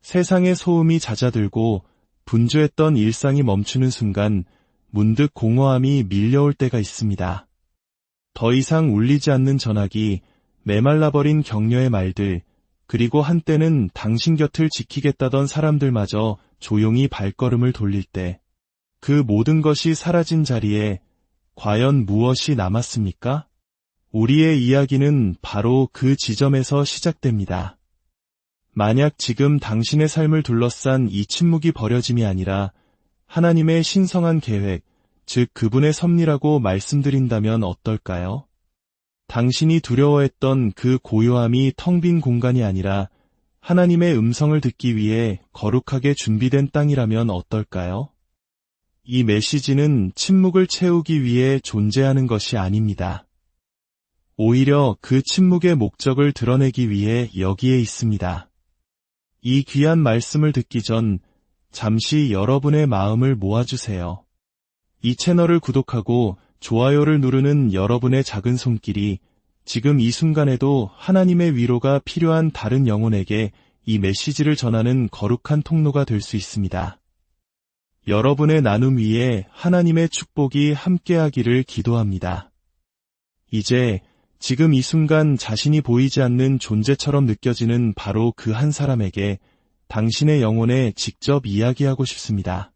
세상의 소음이 잦아들고 분주했던 일상이 멈추는 순간 문득 공허함이 밀려올 때가 있습니다. 더 이상 울리지 않는 전화기, 메말라버린 격려의 말들, 그리고 한때는 당신 곁을 지키겠다던 사람들마저 조용히 발걸음을 돌릴 때, 그 모든 것이 사라진 자리에 과연 무엇이 남았습니까? 우리의 이야기는 바로 그 지점에서 시작됩니다. 만약 지금 당신의 삶을 둘러싼 이 침묵이 버려짐이 아니라 하나님의 신성한 계획, 즉 그분의 섭리라고 말씀드린다면 어떨까요? 당신이 두려워했던 그 고요함이 텅 빈 공간이 아니라 하나님의 음성을 듣기 위해 거룩하게 준비된 땅이라면 어떨까요? 이 메시지는 침묵을 채우기 위해 존재하는 것이 아닙니다. 오히려 그 침묵의 목적을 드러내기 위해 여기에 있습니다. 이 귀한 말씀을 듣기 전 잠시 여러분의 마음을 모아주세요. 이 채널을 구독하고 좋아요를 누르는 여러분의 작은 손길이 지금 이 순간에도 하나님의 위로가 필요한 다른 영혼에게 이 메시지를 전하는 거룩한 통로가 될 수 있습니다. 여러분의 나눔 위에 하나님의 축복이 함께하기를 기도합니다. 이제 지금 이 순간 자신이 보이지 않는 존재처럼 느껴지는 바로 그 한 사람에게 당신의 영혼에 직접 이야기하고 싶습니다.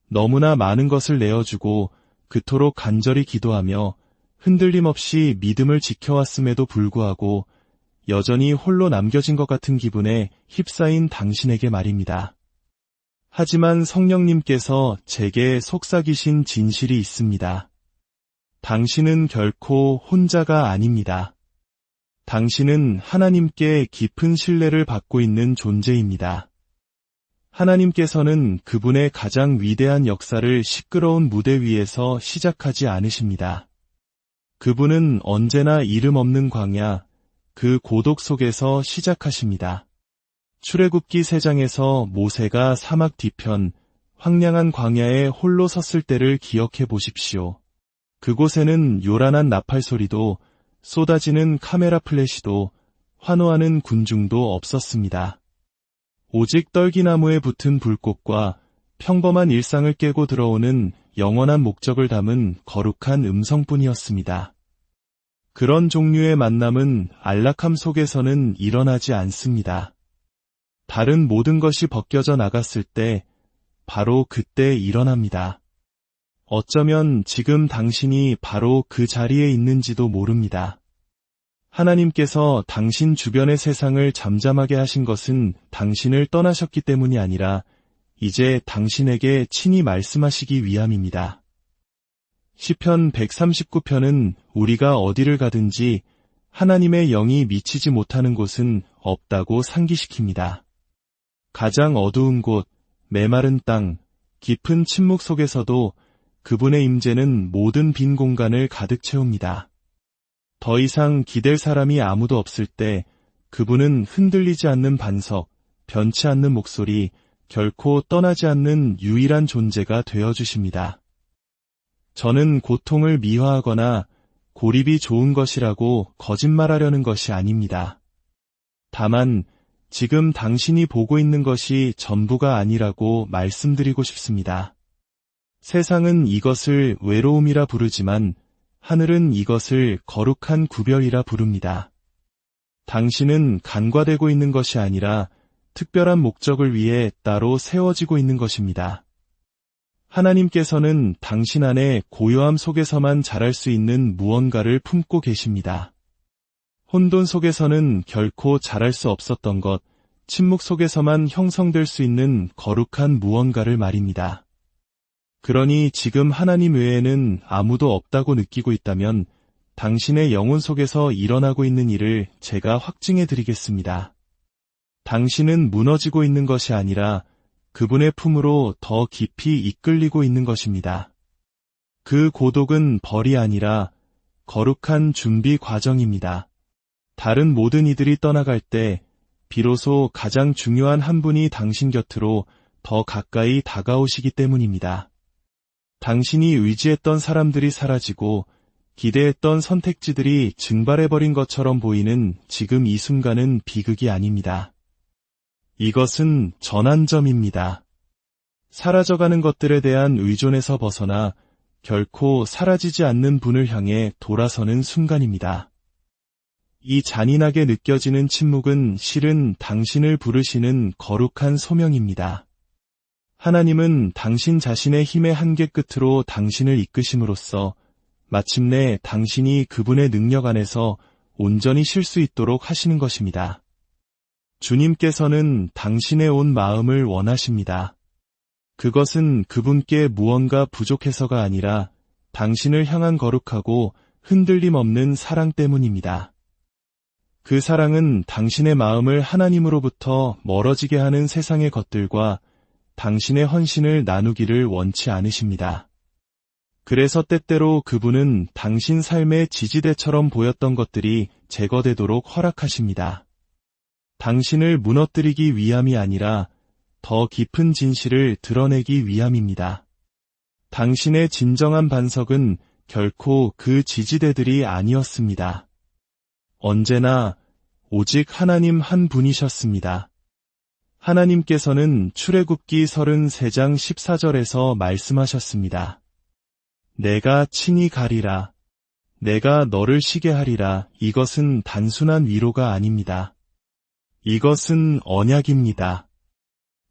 너무나 많은 것을 내어주고 그토록 간절히 기도하며 흔들림 없이 믿음을 지켜왔음에도 불구하고 여전히 홀로 남겨진 것 같은 기분에 휩싸인 당신에게 말입니다. 하지만 성령님께서 제게 속삭이신 진실이 있습니다. 당신은 결코 혼자가 아닙니다. 당신은 하나님께 깊은 신뢰를 받고 있는 존재입니다. 하나님께서는 그분의 가장 위대한 역사를 시끄러운 무대 위에서 시작하지 않으십니다. 그분은 언제나 이름 없는 광야, 그 고독 속에서 시작하십니다. 출애굽기 3장에서 모세가 사막 뒤편, 황량한 광야에 홀로 섰을 때를 기억해 보십시오. 그곳에는 요란한 나팔 소리도, 쏟아지는 카메라 플래시도, 환호하는 군중도 없었습니다. 오직 떨기나무에 붙은 불꽃과 평범한 일상을 깨고 들어오는 영원한 목적을 담은 거룩한 음성뿐이었습니다. 그런 종류의 만남은 안락함 속에서는 일어나지 않습니다. 다른 모든 것이 벗겨져 나갔을 때 바로 그때 일어납니다. 어쩌면 지금 당신이 바로 그 자리에 있는지도 모릅니다. 하나님께서 당신 주변의 세상을 잠잠하게 하신 것은 당신을 떠나셨기 때문이 아니라 이제 당신에게 친히 말씀하시기 위함입니다. 시편 139편은 우리가 어디를 가든지 하나님의 영이 미치지 못하는 곳은 없다고 상기시킵니다. 가장 어두운 곳, 메마른 땅, 깊은 침묵 속에서도 그분의 임재는 모든 빈 공간을 가득 채웁니다. 더 이상 기댈 사람이 아무도 없을 때 그분은 흔들리지 않는 반석, 변치 않는 목소리, 결코 떠나지 않는 유일한 존재가 되어주십니다. 저는 고통을 미화하거나 고립이 좋은 것이라고 거짓말하려는 것이 아닙니다. 다만 지금 당신이 보고 있는 것이 전부가 아니라고 말씀드리고 싶습니다. 세상은 이것을 외로움이라 부르지만 하늘은 이것을 거룩한 구별이라 부릅니다. 당신은 간과되고 있는 것이 아니라 특별한 목적을 위해 따로 세워지고 있는 것입니다. 하나님께서는 당신 안에 고요함 속에서만 자랄 수 있는 무언가를 품고 계십니다. 혼돈 속에서는 결코 자랄 수 없었던 것, 침묵 속에서만 형성될 수 있는 거룩한 무언가를 말입니다. 그러니 지금 하나님 외에는 아무도 없다고 느끼고 있다면 당신의 영혼 속에서 일어나고 있는 일을 제가 확증해 드리겠습니다. 당신은 무너지고 있는 것이 아니라 그분의 품으로 더 깊이 이끌리고 있는 것입니다. 그 고독은 벌이 아니라 거룩한 준비 과정입니다. 다른 모든 이들이 떠나갈 때 비로소 가장 중요한 한 분이 당신 곁으로 더 가까이 다가오시기 때문입니다. 당신이 의지했던 사람들이 사라지고 기대했던 선택지들이 증발해버린 것처럼 보이는 지금 이 순간은 비극이 아닙니다. 이것은 전환점입니다. 사라져가는 것들에 대한 의존에서 벗어나 결코 사라지지 않는 분을 향해 돌아서는 순간입니다. 이 잔인하게 느껴지는 침묵은 실은 당신을 부르시는 거룩한 소명입니다. 하나님은 당신 자신의 힘의 한계 끝으로 당신을 이끄심으로써 마침내 당신이 그분의 능력 안에서 온전히 쉴 수 있도록 하시는 것입니다. 주님께서는 당신의 온 마음을 원하십니다. 그것은 그분께 무언가 부족해서가 아니라 당신을 향한 거룩하고 흔들림 없는 사랑 때문입니다. 그 사랑은 당신의 마음을 하나님으로부터 멀어지게 하는 세상의 것들과 당신의 헌신을 나누기를 원치 않으십니다. 그래서 때때로 그분은 당신 삶의 지지대처럼 보였던 것들이 제거되도록 허락하십니다. 당신을 무너뜨리기 위함이 아니라 더 깊은 진실을 드러내기 위함입니다. 당신의 진정한 반석은 결코 그 지지대들이 아니었습니다. 언제나 오직 하나님 한 분이셨습니다. 하나님께서는 출애굽기 33장 14절에서 말씀하셨습니다. 내가 친히 가리라. 내가 너를 쉬게 하리라. 이것은 단순한 위로가 아닙니다. 이것은 언약입니다.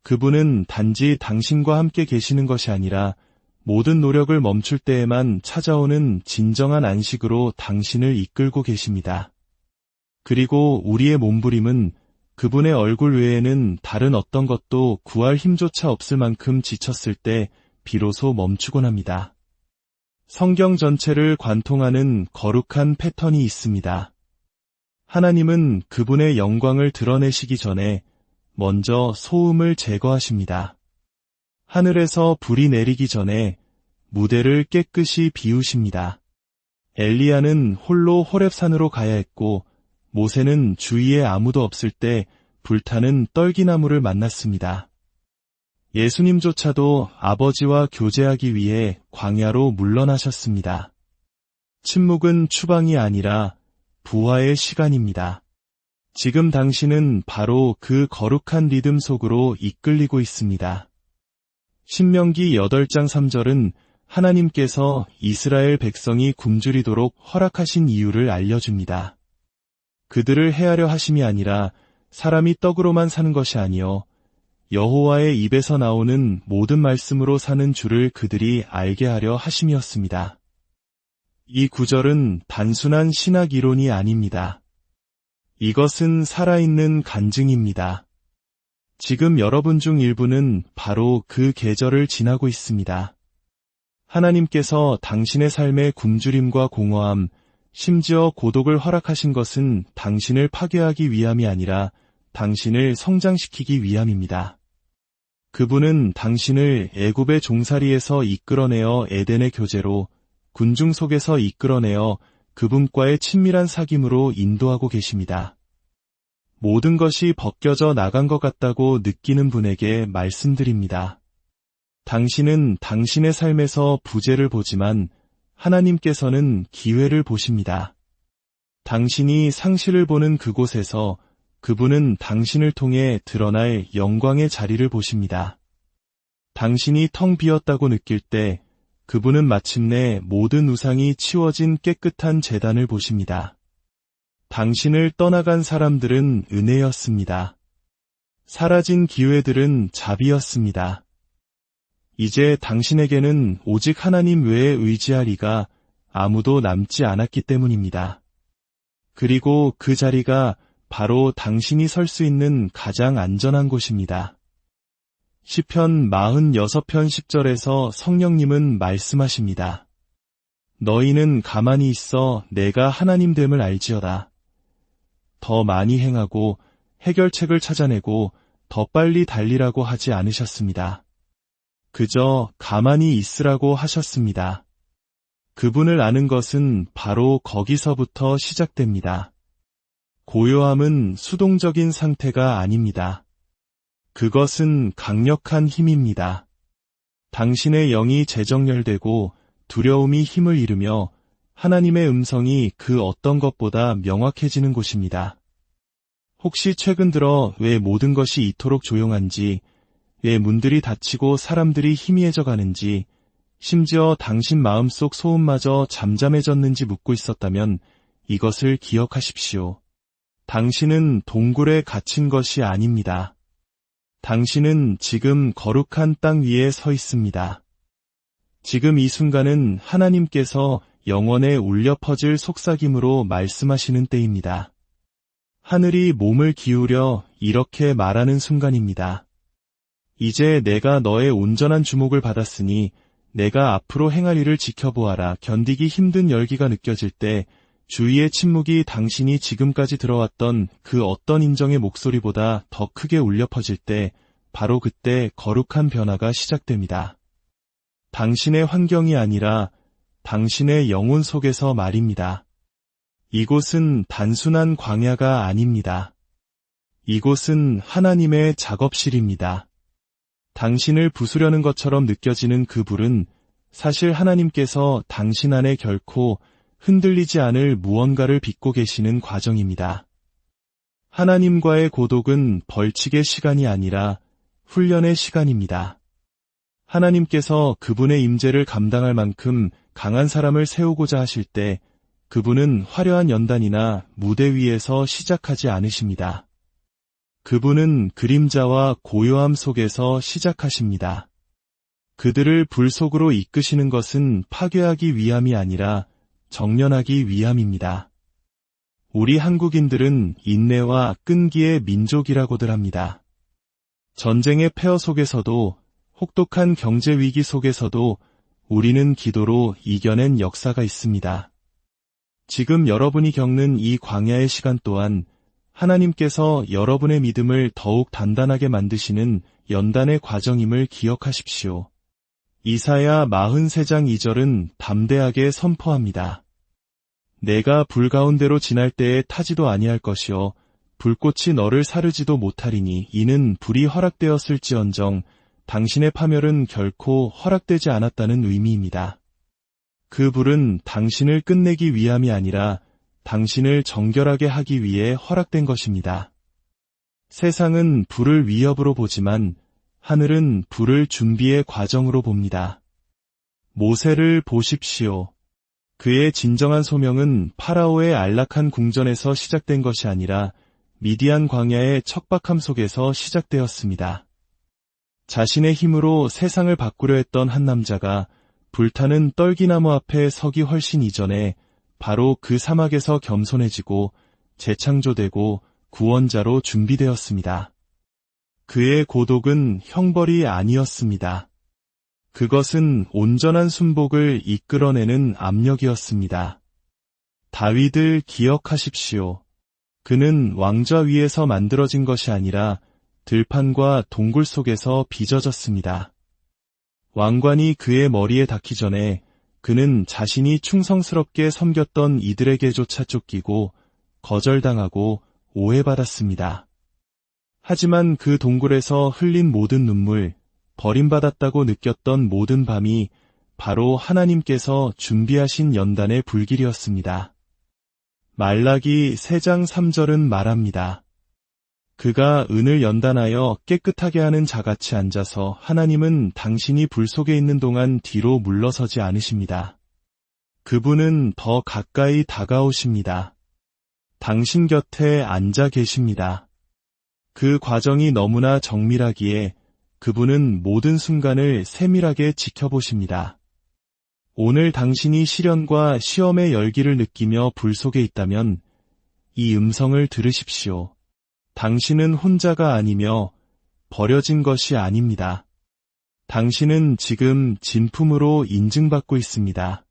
그분은 단지 당신과 함께 계시는 것이 아니라 모든 노력을 멈출 때에만 찾아오는 진정한 안식으로 당신을 이끌고 계십니다. 그리고 우리의 몸부림은 그분의 얼굴 외에는 다른 어떤 것도 구할 힘조차 없을 만큼 지쳤을 때 비로소 멈추곤 합니다. 성경 전체를 관통하는 거룩한 패턴이 있습니다. 하나님은 그분의 영광을 드러내시기 전에 먼저 소음을 제거하십니다. 하늘에서 불이 내리기 전에 무대를 깨끗이 비우십니다. 엘리야는 홀로 호렙산으로 가야 했고 모세는 주위에 아무도 없을 때 불타는 떨기나무를 만났습니다. 예수님조차도 아버지와 교제하기 위해 광야로 물러나셨습니다. 침묵은 추방이 아니라 부활의 시간입니다. 지금 당신은 바로 그 거룩한 리듬 속으로 이끌리고 있습니다. 신명기 8장 3절은 하나님께서 이스라엘 백성이 굶주리도록 허락하신 이유를 알려줍니다. 그들을 해하려 하심이 아니라 사람이 떡으로만 사는 것이 아니요 여호와의 입에서 나오는 모든 말씀으로 사는 줄을 그들이 알게 하려 하심이었습니다. 이 구절은 단순한 신학 이론이 아닙니다. 이것은 살아있는 간증입니다. 지금 여러분 중 일부는 바로 그 계절을 지나고 있습니다. 하나님께서 당신의 삶의 굶주림과 공허함, 심지어 고독을 허락하신 것은 당신을 파괴하기 위함이 아니라 당신을 성장시키기 위함입니다. 그분은 당신을 애굽의 종살이에서 이끌어내어 에덴의 교제로 군중 속에서 이끌어내어 그분과의 친밀한 사귐으로 인도하고 계십니다. 모든 것이 벗겨져 나간 것 같다고 느끼는 분에게 말씀드립니다. 당신은 당신의 삶에서 부재를 보지만 하나님께서는 기회를 보십니다. 당신이 상실을 보는 그곳에서 그분은 당신을 통해 드러날 영광의 자리를 보십니다. 당신이 텅 비었다고 느낄 때 그분은 마침내 모든 우상이 치워진 깨끗한 제단을 보십니다. 당신을 떠나간 사람들은 은혜였습니다. 사라진 기회들은 자비였습니다. 이제 당신에게는 오직 하나님 외에 의지할 이가 아무도 남지 않았기 때문입니다. 그리고 그 자리가 바로 당신이 설 수 있는 가장 안전한 곳입니다. 시편 46편 10절에서 성령님은 말씀하십니다. 너희는 가만히 있어 내가 하나님됨을 알지어다. 더 많이 행하고 해결책을 찾아내고 더 빨리 달리라고 하지 않으셨습니다. 그저 가만히 있으라고 하셨습니다. 그분을 아는 것은 바로 거기서부터 시작됩니다. 고요함은 수동적인 상태가 아닙니다. 그것은 강력한 힘입니다. 당신의 영이 재정렬되고 두려움이 힘을 잃으며 하나님의 음성이 그 어떤 것보다 명확해지는 곳입니다. 혹시 최근 들어 왜 모든 것이 이토록 조용한지, 왜 문들이 닫히고 사람들이 희미해져 가는지, 심지어 당신 마음속 소음마저 잠잠해졌는지 묻고 있었다면 이것을 기억하십시오. 당신은 동굴에 갇힌 것이 아닙니다. 당신은 지금 거룩한 땅 위에 서 있습니다. 지금 이 순간은 하나님께서 영원에 울려 퍼질 속삭임으로 말씀하시는 때입니다. 하늘이 몸을 기울여 이렇게 말하는 순간입니다. 이제 내가 너의 온전한 주목을 받았으니 내가 앞으로 행할 일을 지켜보아라. 견디기 힘든 열기가 느껴질 때, 주위의 침묵이 당신이 지금까지 들어왔던 그 어떤 인정의 목소리보다 더 크게 울려 퍼질 때, 바로 그때 거룩한 변화가 시작됩니다. 당신의 환경이 아니라 당신의 영혼 속에서 말입니다. 이곳은 단순한 광야가 아닙니다. 이곳은 하나님의 작업실입니다. 당신을 부수려는 것처럼 느껴지는 그 불은 사실 하나님께서 당신 안에 결코 흔들리지 않을 무언가를 빚고 계시는 과정입니다. 하나님과의 고독은 벌칙의 시간이 아니라 훈련의 시간입니다. 하나님께서 그분의 임재를 감당할 만큼 강한 사람을 세우고자 하실 때 그분은 화려한 연단이나 무대 위에서 시작하지 않으십니다. 그분은 그림자와 고요함 속에서 시작하십니다. 그들을 불 속으로 이끄시는 것은 파괴하기 위함이 아니라 정련하기 위함입니다. 우리 한국인들은 인내와 끈기의 민족이라고들 합니다. 전쟁의 폐허 속에서도 혹독한 경제 위기 속에서도 우리는 기도로 이겨낸 역사가 있습니다. 지금 여러분이 겪는 이 광야의 시간 또한 하나님께서 여러분의 믿음을 더욱 단단하게 만드시는 연단의 과정임을 기억하십시오. 이사야 43장 2절은 담대하게 선포합니다. 내가 불 가운데로 지날 때에 타지도 아니할 것이요 불꽃이 너를 사르지도 못하리니 이는 불이 허락되었을지언정 당신의 파멸은 결코 허락되지 않았다는 의미입니다. 그 불은 당신을 끝내기 위함이 아니라 당신을 정결하게 하기 위해 허락된 것입니다. 세상은 불을 위협으로 보지만 하늘은 불을 준비의 과정으로 봅니다. 모세를 보십시오. 그의 진정한 소명은 파라오의 안락한 궁전에서 시작된 것이 아니라 미디안 광야의 척박함 속에서 시작되었습니다. 자신의 힘으로 세상을 바꾸려 했던 한 남자가 불타는 떨기나무 앞에 서기 훨씬 이전에 바로 그 사막에서 겸손해지고 재창조되고 구원자로 준비되었습니다. 그의 고독은 형벌이 아니었습니다. 그것은 온전한 순복을 이끌어내는 압력이었습니다. 다윗을 기억하십시오. 그는 왕좌 위에서 만들어진 것이 아니라 들판과 동굴 속에서 빚어졌습니다. 왕관이 그의 머리에 닿기 전에 그는 자신이 충성스럽게 섬겼던 이들에게조차 쫓기고 거절당하고 오해받았습니다. 하지만 그 동굴에서 흘린 모든 눈물, 버림받았다고 느꼈던 모든 밤이 바로 하나님께서 준비하신 연단의 불길이었습니다. 말라기 3장 3절은 말합니다. 그가 은을 연단하여 깨끗하게 하는 자같이 앉아서 하나님은 당신이 불 속에 있는 동안 뒤로 물러서지 않으십니다. 그분은 더 가까이 다가오십니다. 당신 곁에 앉아 계십니다. 그 과정이 너무나 정밀하기에 그분은 모든 순간을 세밀하게 지켜보십니다. 오늘 당신이 시련과 시험의 열기를 느끼며 불 속에 있다면 이 음성을 들으십시오. 당신은 혼자가 아니며 버려진 것이 아닙니다. 당신은 지금 진품으로 인증받고 있습니다.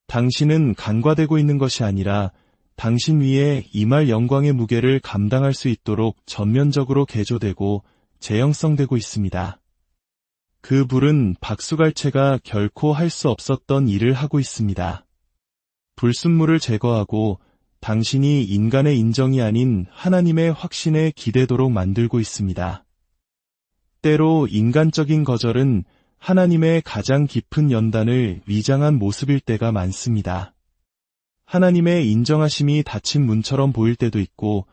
당신은 간과되고 있는 것이 아니라 당신 위에 임할 영광의 무게를 감당할 수 있도록 전면적으로 개조되고 재형성되고 있습니다. 그 불은 박수갈채가 결코 할 수 없었던 일을 하고 있습니다. 불순물을 제거하고 당신이 인간의 인정이 아닌 하나님의 확신에 기대도록 만들고 있습니다. 때로 인간적인 거절은 하나님의 가장 깊은 연단을 위장한 모습일 때가 많습니다. 하나님의 인정하심이 닫힌 문처럼 보일 때도 있고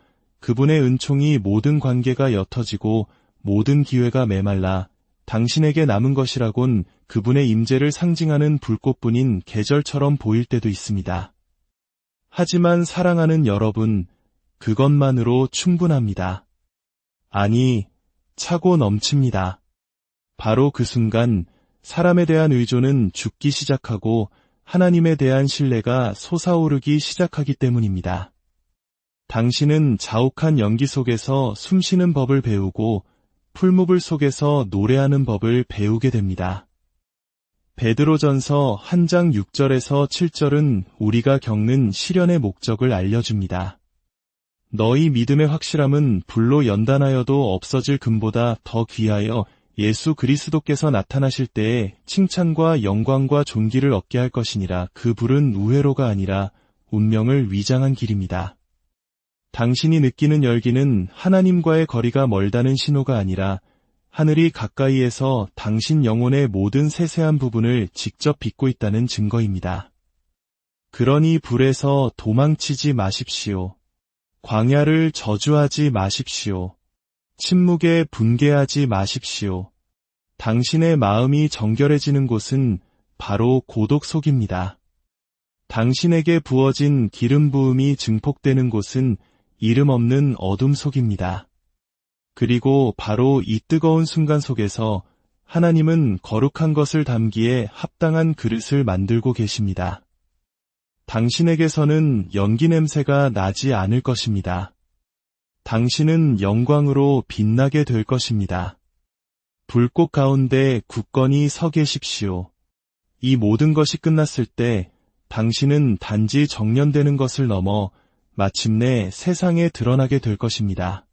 그분의 은총이 모든 관계가 옅어지고 모든 기회가 메말라 당신에게 남은 것이라곤 그분의 임재를 상징하는 불꽃뿐인 계절처럼 보일 때도 있습니다. 하지만 사랑하는 여러분, 그것만으로 충분합니다. 아니, 차고 넘칩니다. 바로 그 순간 사람에 대한 의존은 죽기 시작하고 하나님에 대한 신뢰가 솟아오르기 시작하기 때문입니다. 당신은 자욱한 연기 속에서 숨쉬는 법을 배우고 풀무불 속에서 노래하는 법을 배우게 됩니다. 베드로전서 1장 6절에서 7절은 우리가 겪는 시련의 목적을 알려줍니다. 너희 믿음의 확실함은 불로 연단하여도 없어질 금보다 더 귀하여 예수 그리스도께서 나타나실 때에 칭찬과 영광과 존귀를 얻게 할 것이니라. 그 불은 우회로가 아니라 운명을 위장한 길입니다. 당신이 느끼는 열기는 하나님과의 거리가 멀다는 신호가 아니라 하늘이 가까이에서 당신 영혼의 모든 세세한 부분을 직접 빚고 있다는 증거입니다. 그러니 불에서 도망치지 마십시오. 광야를 저주하지 마십시오. 침묵에 분개하지 마십시오. 당신의 마음이 정결해지는 곳은 바로 고독 속입니다. 당신에게 부어진 기름 부음이 증폭되는 곳은 이름 없는 어둠 속입니다. 그리고 바로 이 뜨거운 순간 속에서 하나님은 거룩한 것을 담기에 합당한 그릇을 만들고 계십니다. 당신에게서는 연기 냄새가 나지 않을 것입니다. 당신은 영광으로 빛나게 될 것입니다. 불꽃 가운데 굳건히 서 계십시오. 이 모든 것이 끝났을 때 당신은 단지 정련되는 것을 넘어 마침내 세상에 드러나게 될 것입니다.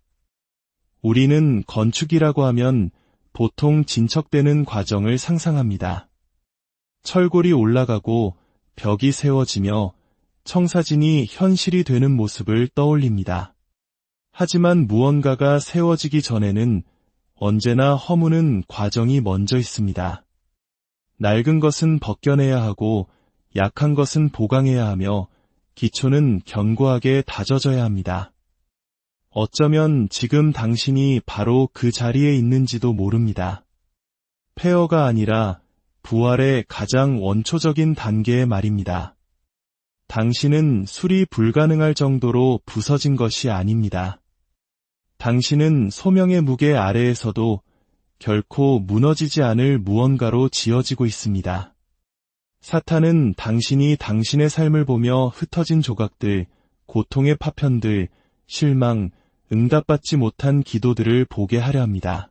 우리는 건축이라고 하면 보통 진척되는 과정을 상상합니다. 철골이 올라가고 벽이 세워지며 청사진이 현실이 되는 모습을 떠올립니다. 하지만 무언가가 세워지기 전에는 언제나 허무는 과정이 먼저 있습니다. 낡은 것은 벗겨내야 하고 약한 것은 보강해야 하며 기초는 견고하게 다져져야 합니다. 어쩌면 지금 당신이 바로 그 자리에 있는지도 모릅니다. 폐허가 아니라 부활의 가장 원초적인 단계의 말입니다. 당신은 수리 불가능할 정도로 부서진 것이 아닙니다. 당신은 소명의 무게 아래에서도 결코 무너지지 않을 무언가로 지어지고 있습니다. 사탄은 당신이 당신의 삶을 보며 흩어진 조각들, 고통의 파편들, 실망, 응답받지 못한 기도들을 보게 하려 합니다.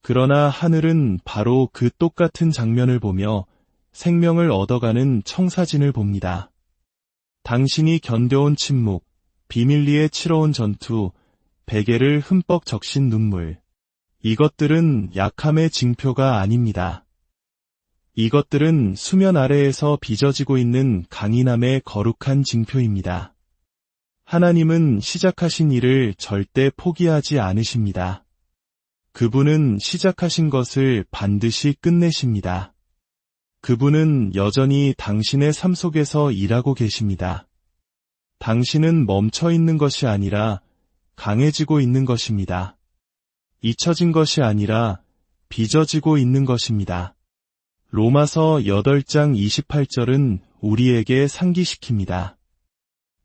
그러나 하늘은 바로 그 똑같은 장면을 보며 생명을 얻어가는 청사진을 봅니다. 당신이 견뎌온 침묵, 비밀리에 치러온 전투, 베개를 흠뻑 적신 눈물. 이것들은 약함의 징표가 아닙니다. 이것들은 수면 아래에서 빚어지고 있는 강인함의 거룩한 징표입니다. 하나님은 시작하신 일을 절대 포기하지 않으십니다. 그분은 시작하신 것을 반드시 끝내십니다. 그분은 여전히 당신의 삶 속에서 일하고 계십니다. 당신은 멈춰 있는 것이 아니라 강해지고 있는 것입니다. 잊혀진 것이 아니라 빚어지고 있는 것입니다. 로마서 8장 28절은 우리에게 상기시킵니다.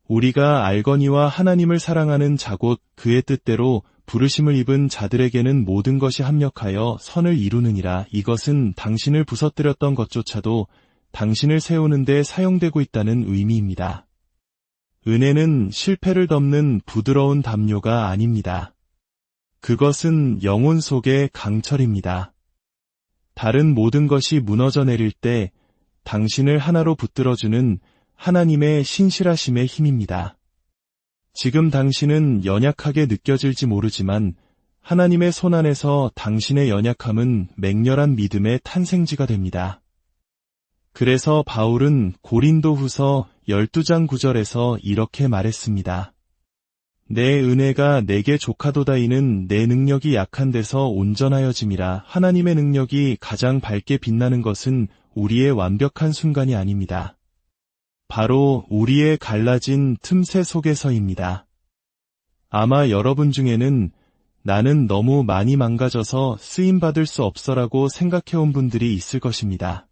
우리가 알거니와 하나님을 사랑하는 자곧 그의 뜻대로 부르심을 입은 자들에게는 모든 것이 합력하여 선을 이루느니라. 이것은 당신을 부서뜨렸던 것조차도 당신을 세우는 데 사용되고 있다는 의미입니다. 은혜는 실패를 덮는 부드러운 담요가 아닙니다. 그것은 영혼 속의 강철입니다. 다른 모든 것이 무너져 내릴 때 당신을 하나로 붙들어주는 하나님의 신실하심의 힘입니다. 지금 당신은 연약하게 느껴질지 모르지만 하나님의 손 안에서 당신의 연약함은 맹렬한 믿음의 탄생지가 됩니다. 그래서 바울은 고린도후서 12장 9절에서 이렇게 말했습니다. 내 은혜가 내게 족하도다이는 내 능력이 약한 데서 온전하여짐이라. 하나님의 능력이 가장 밝게 빛나는 것은 우리의 완벽한 순간이 아닙니다. 바로 우리의 갈라진 틈새 속에서입니다. 아마 여러분 중에는 나는 너무 많이 망가져서 쓰임받을 수 없어라고 생각해온 분들이 있을 것입니다.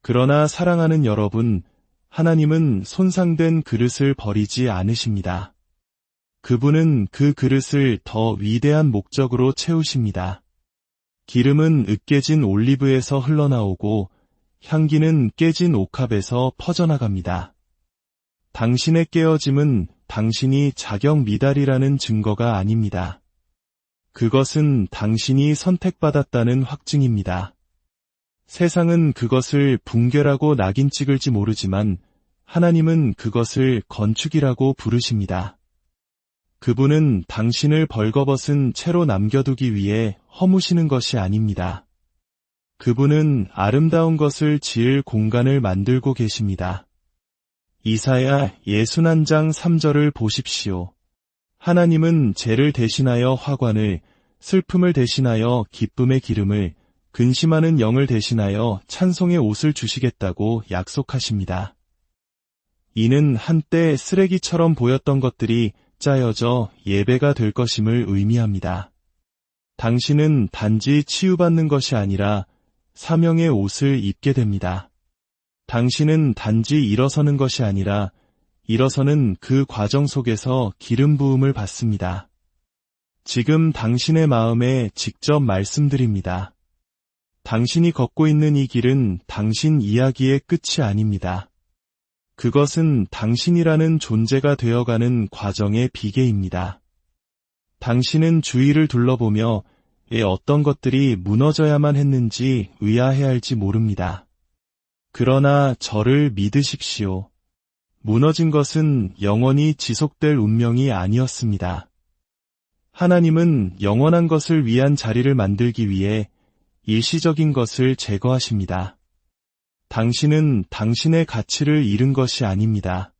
그러나 사랑하는 여러분, 하나님은 손상된 그릇을 버리지 않으십니다. 그분은 그 그릇을 더 위대한 목적으로 채우십니다. 기름은 으깨진 올리브에서 흘러나오고 향기는 깨진 옥합에서 퍼져나갑니다. 당신의 깨어짐은 당신이 자격 미달이라는 증거가 아닙니다. 그것은 당신이 선택받았다는 확증입니다. 세상은 그것을 붕괴라고 낙인 찍을지 모르지만 하나님은 그것을 건축이라고 부르십니다. 그분은 당신을 벌거벗은 채로 남겨두기 위해 허무시는 것이 아닙니다. 그분은 아름다운 것을 지을 공간을 만들고 계십니다. 이사야 61장 3절을 보십시오. 하나님은 죄를 대신하여 화관을, 슬픔을 대신하여 기쁨의 기름을, 근심하는 영을 대신하여 찬송의 옷을 주시겠다고 약속하십니다. 이는 한때 쓰레기처럼 보였던 것들이 짜여져 예배가 될 것임을 의미합니다. 당신은 단지 치유받는 것이 아니라 사명의 옷을 입게 됩니다. 당신은 단지 일어서는 것이 아니라 일어서는 그 과정 속에서 기름 부음을 받습니다. 지금 당신의 마음에 직접 말씀드립니다. 당신이 걷고 있는 이 길은 당신 이야기의 끝이 아닙니다. 그것은 당신이라는 존재가 되어가는 과정의 비계입니다. 당신은 주위를 둘러보며 왜 어떤 것들이 무너져야만 했는지 의아해할지 모릅니다. 그러나 저를 믿으십시오. 무너진 것은 영원히 지속될 운명이 아니었습니다. 하나님은 영원한 것을 위한 자리를 만들기 위해 일시적인 것을 제거하십니다. 당신은 당신의 가치를 잃은 것이 아닙니다.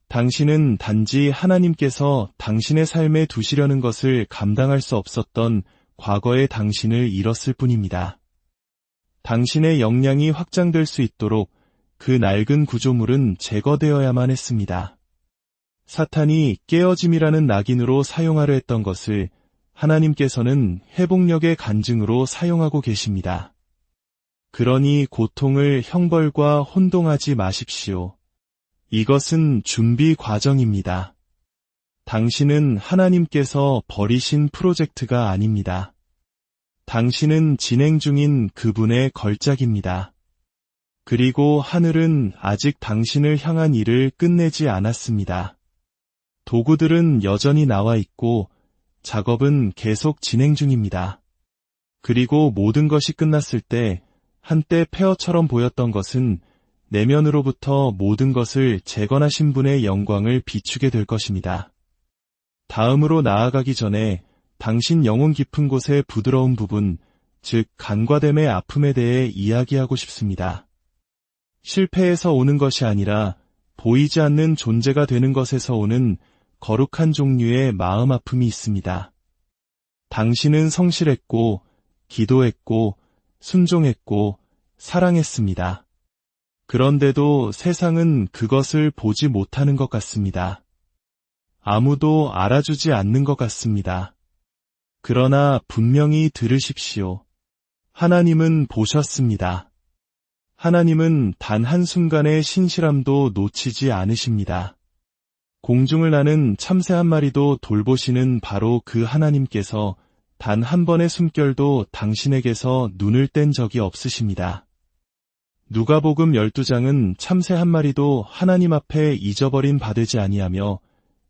당신은 단지 하나님께서 당신의 삶에 두시려는 것을 감당할 수 없었던 과거의 당신을 잃었을 뿐입니다. 당신의 역량이 확장될 수 있도록 그 낡은 구조물은 제거되어야만 했습니다. 사탄이 깨어짐이라는 낙인으로 사용하려 했던 것을 하나님께서는 회복력의 간증으로 사용하고 계십니다. 그러니 고통을 형벌과 혼동하지 마십시오. 이것은 준비 과정입니다. 당신은 하나님께서 버리신 프로젝트가 아닙니다. 당신은 진행 중인 그분의 걸작입니다. 그리고 하늘은 아직 당신을 향한 일을 끝내지 않았습니다. 도구들은 여전히 나와 있고 작업은 계속 진행 중입니다. 그리고 모든 것이 끝났을 때 한때 폐허처럼 보였던 것은 내면으로부터 모든 것을 재건하신 분의 영광을 비추게 될 것입니다. 다음으로 나아가기 전에 당신 영혼 깊은 곳의 부드러운 부분, 즉 간과됨의 아픔에 대해 이야기하고 싶습니다. 실패에서 오는 것이 아니라 보이지 않는 존재가 되는 것에서 오는 거룩한 종류의 마음 아픔이 있습니다. 당신은 성실했고, 기도했고, 순종했고, 사랑했습니다. 그런데도 세상은 그것을 보지 못하는 것 같습니다. 아무도 알아주지 않는 것 같습니다. 그러나 분명히 들으십시오. 하나님은 보셨습니다. 하나님은 단 한순간의 신실함도 놓치지 않으십니다. 공중을 나는 참새 한 마리도 돌보시는 바로 그 하나님께서 단 한 번의 숨결도 당신에게서 눈을 뗀 적이 없으십니다. 누가복음 12장은 참새 한 마리도 하나님 앞에 잊어버린 바 되지 아니하며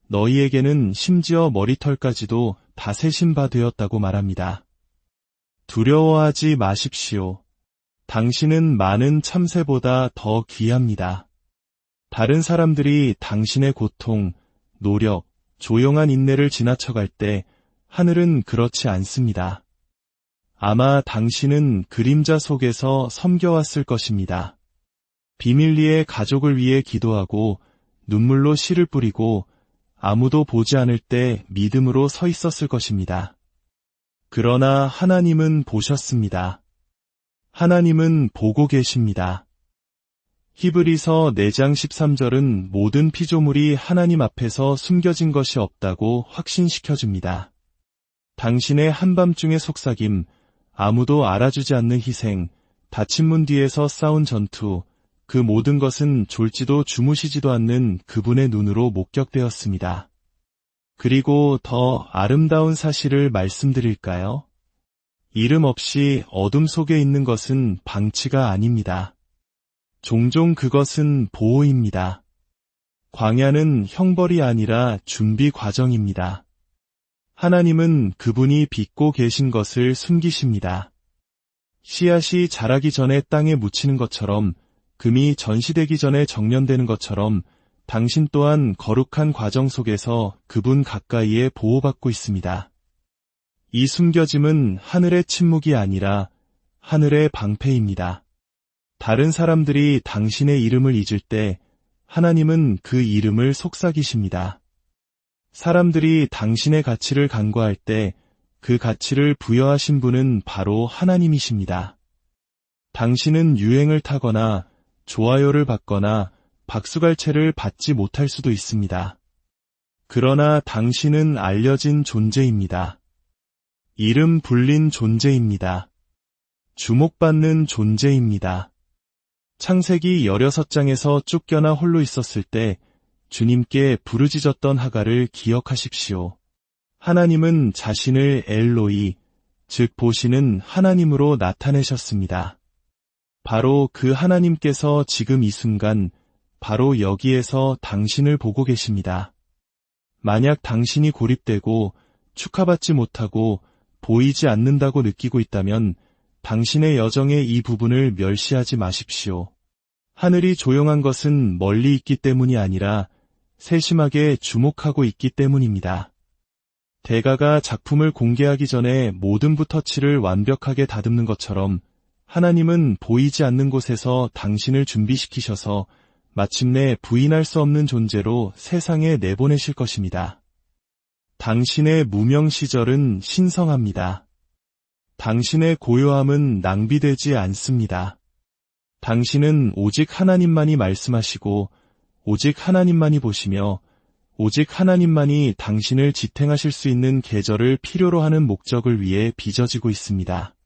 너희에게는 심지어 머리털까지도 다 세신 바 되었다고 말합니다. 두려워하지 마십시오. 당신은 많은 참새보다 더 귀합니다. 다른 사람들이 당신의 고통, 노력, 조용한 인내를 지나쳐갈 때 하늘은 그렇지 않습니다. 아마 당신은 그림자 속에서 섬겨왔을 것입니다. 비밀리에 가족을 위해 기도하고 눈물로 씨를 뿌리고 아무도 보지 않을 때 믿음으로 서 있었을 것입니다. 그러나 하나님은 보셨습니다. 하나님은 보고 계십니다. 히브리서 4장 13절은 모든 피조물이 하나님 앞에서 숨겨진 것이 없다고 확신시켜줍니다. 당신의 한밤중의 속삭임, 아무도 알아주지 않는 희생, 닫힌 문 뒤에서 싸운 전투, 그 모든 것은 졸지도 주무시지도 않는 그분의 눈으로 목격되었습니다. 그리고 더 아름다운 사실을 말씀드릴까요? 이름 없이 어둠 속에 있는 것은 방치가 아닙니다. 종종 그것은 보호입니다. 광야는 형벌이 아니라 준비 과정입니다. 하나님은 그분이 빚고 계신 것을 숨기십니다. 씨앗이 자라기 전에 땅에 묻히는 것처럼, 금이 전시되기 전에 정련되는 것처럼 당신 또한 거룩한 과정 속에서 그분 가까이에 보호받고 있습니다. 이 숨겨짐은 하늘의 침묵이 아니라 하늘의 방패입니다. 다른 사람들이 당신의 이름을 잊을 때 하나님은 그 이름을 속삭이십니다. 사람들이 당신의 가치를 간과할 때 그 가치를 부여하신 분은 바로 하나님이십니다. 당신은 유행을 타거나 좋아요를 받거나 박수갈채를 받지 못할 수도 있습니다. 그러나 당신은 알려진 존재입니다. 이름 불린 존재입니다. 주목받는 존재입니다. 창세기 16장에서 쫓겨나 홀로 있었을 때 주님께 부르짖었던 하갈을 기억하십시오. 하나님은 자신을 엘로이, 즉 보시는 하나님으로 나타내셨습니다. 바로 그 하나님께서 지금 이 순간 바로 여기에서 당신을 보고 계십니다. 만약 당신이 고립되고 축하받지 못하고 보이지 않는다고 느끼고 있다면 당신의 여정의 이 부분을 멸시하지 마십시오. 하늘이 조용한 것은 멀리 있기 때문이 아니라 세심하게 주목하고 있기 때문입니다. 대가가 작품을 공개하기 전에 모든 붓터치를 완벽하게 다듬는 것처럼 하나님은 보이지 않는 곳에서 당신을 준비시키셔서 마침내 부인할 수 없는 존재로 세상에 내보내실 것입니다. 당신의 무명 시절은 신성합니다. 당신의 고요함은 낭비되지 않습니다. 당신은 오직 하나님만이 말씀하시고 오직 하나님만이 보시며 오직 하나님만이 당신을 지탱하실 수 있는 계절을 필요로 하는 목적을 위해 빚어지고 있습니다.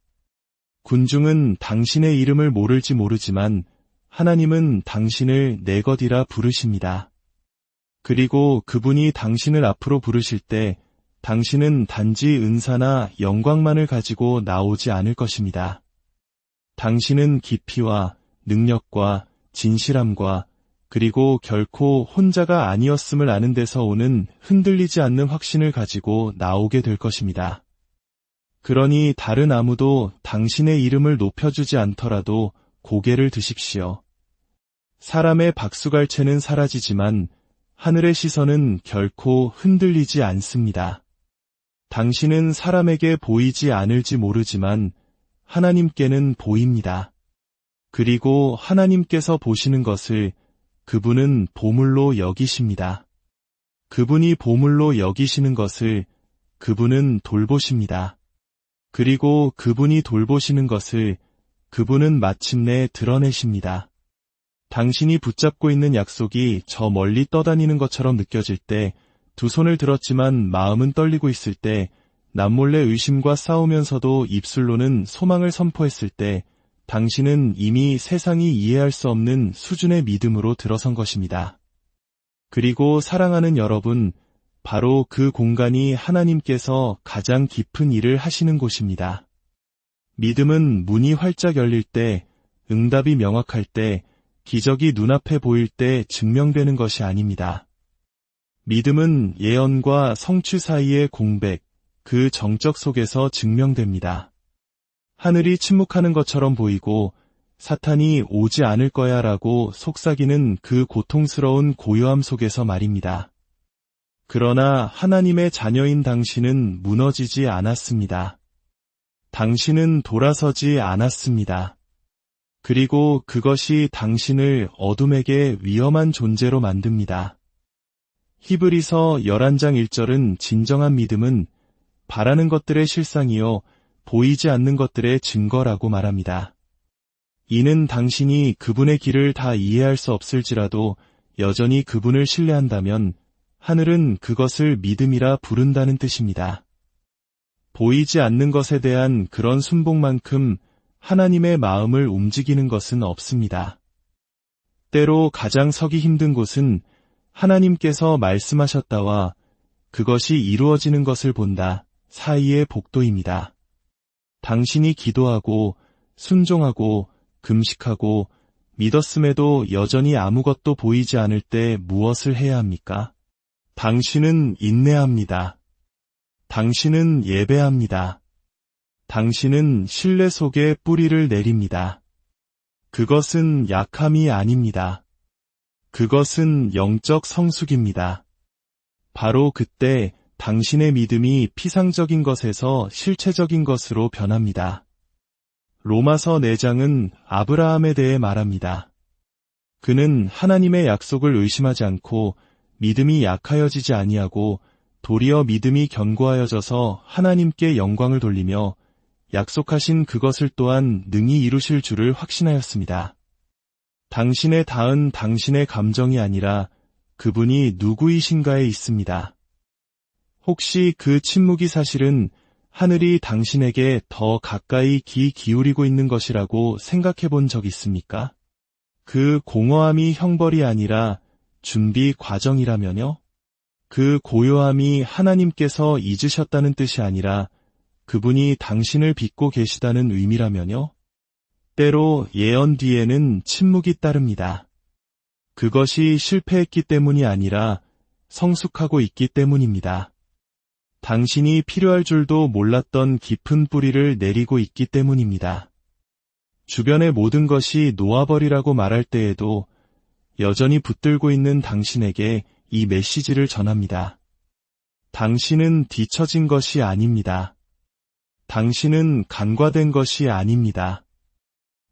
군중은 당신의 이름을 모를지 모르지만 하나님은 당신을 내 것이라 부르십니다. 그리고 그분이 당신을 앞으로 부르실 때 당신은 단지 은사나 영광만을 가지고 나오지 않을 것입니다. 당신은 깊이와 능력과 진실함과 그리고 결코 혼자가 아니었음을 아는 데서 오는 흔들리지 않는 확신을 가지고 나오게 될 것입니다. 그러니 다른 아무도 당신의 이름을 높여주지 않더라도 고개를 드십시오. 사람의 박수갈채는 사라지지만 하늘의 시선은 결코 흔들리지 않습니다. 당신은 사람에게 보이지 않을지 모르지만 하나님께는 보입니다. 그리고 하나님께서 보시는 것을 그분은 보물로 여기십니다. 그분이 보물로 여기시는 것을 그분은 돌보십니다. 그리고 그분이 돌보시는 것을 그분은 마침내 드러내십니다. 당신이 붙잡고 있는 약속이 저 멀리 떠다니는 것처럼 느껴질 때, 두 손을 들었지만 마음은 떨리고 있을 때, 남몰래 의심과 싸우면서도 입술로는 소망을 선포했을 때, 당신은 이미 세상이 이해할 수 없는 수준의 믿음으로 들어선 것입니다. 그리고 사랑하는 여러분, 바로 그 공간이 하나님께서 가장 깊은 일을 하시는 곳입니다. 믿음은 문이 활짝 열릴 때, 응답이 명확할 때, 기적이 눈앞에 보일 때 증명되는 것이 아닙니다. 믿음은 예언과 성취 사이의 공백, 그 정적 속에서 증명됩니다. 하늘이 침묵하는 것처럼 보이고 사탄이 오지 않을 거야 라고 속삭이는 그 고통스러운 고요함 속에서 말입니다. 그러나 하나님의 자녀인 당신은 무너지지 않았습니다. 당신은 돌아서지 않았습니다. 그리고 그것이 당신을 어둠에게 위험한 존재로 만듭니다. 히브리서 11장 1절은 진정한 믿음은 바라는 것들의 실상이요 보이지 않는 것들의 증거라고 말합니다. 이는 당신이 그분의 길을 다 이해할 수 없을지라도 여전히 그분을 신뢰한다면 하늘은 그것을 믿음이라 부른다는 뜻입니다. 보이지 않는 것에 대한 그런 순복만큼 하나님의 마음을 움직이는 것은 없습니다. 때로 가장 서기 힘든 곳은 하나님께서 말씀하셨다와 그것이 이루어지는 것을 본다 사이의 복도입니다. 당신이 기도하고 순종하고 금식하고 믿었음에도 여전히 아무것도 보이지 않을 때 무엇을 해야 합니까? 당신은 인내합니다. 당신은 예배합니다. 당신은 신뢰 속에 뿌리를 내립니다. 그것은 약함이 아닙니다. 그것은 영적 성숙입니다. 바로 그때 당신의 믿음이 피상적인 것에서 실체적인 것으로 변합니다. 로마서 4장은 아브라함에 대해 말합니다. 그는 하나님의 약속을 의심하지 않고 믿음이 약하여지지 아니하고 도리어 믿음이 견고하여져서 하나님께 영광을 돌리며 약속하신 그것을 또한 능히 이루실 줄을 확신하였습니다. 당신의 다은 당신의 감정이 아니라 그분이 누구이신가에 있습니다. 혹시 그 침묵이 사실은 하늘이 당신에게 더 가까이 귀 기울이고 있는 것이라고 생각해 본 적 있습니까? 그 공허함이 형벌이 아니라 준비 과정이라면요? 그 고요함이 하나님께서 잊으셨다는 뜻이 아니라 그분이 당신을 빚고 계시다는 의미라면요? 때로 예언 뒤에는 침묵이 따릅니다. 그것이 실패했기 때문이 아니라 성숙하고 있기 때문입니다. 당신이 필요할 줄도 몰랐던 깊은 뿌리를 내리고 있기 때문입니다. 주변의 모든 것이 놓아버리라고 말할 때에도 여전히 붙들고 있는 당신에게 이 메시지를 전합니다. 당신은 뒤처진 것이 아닙니다. 당신은 간과된 것이 아닙니다.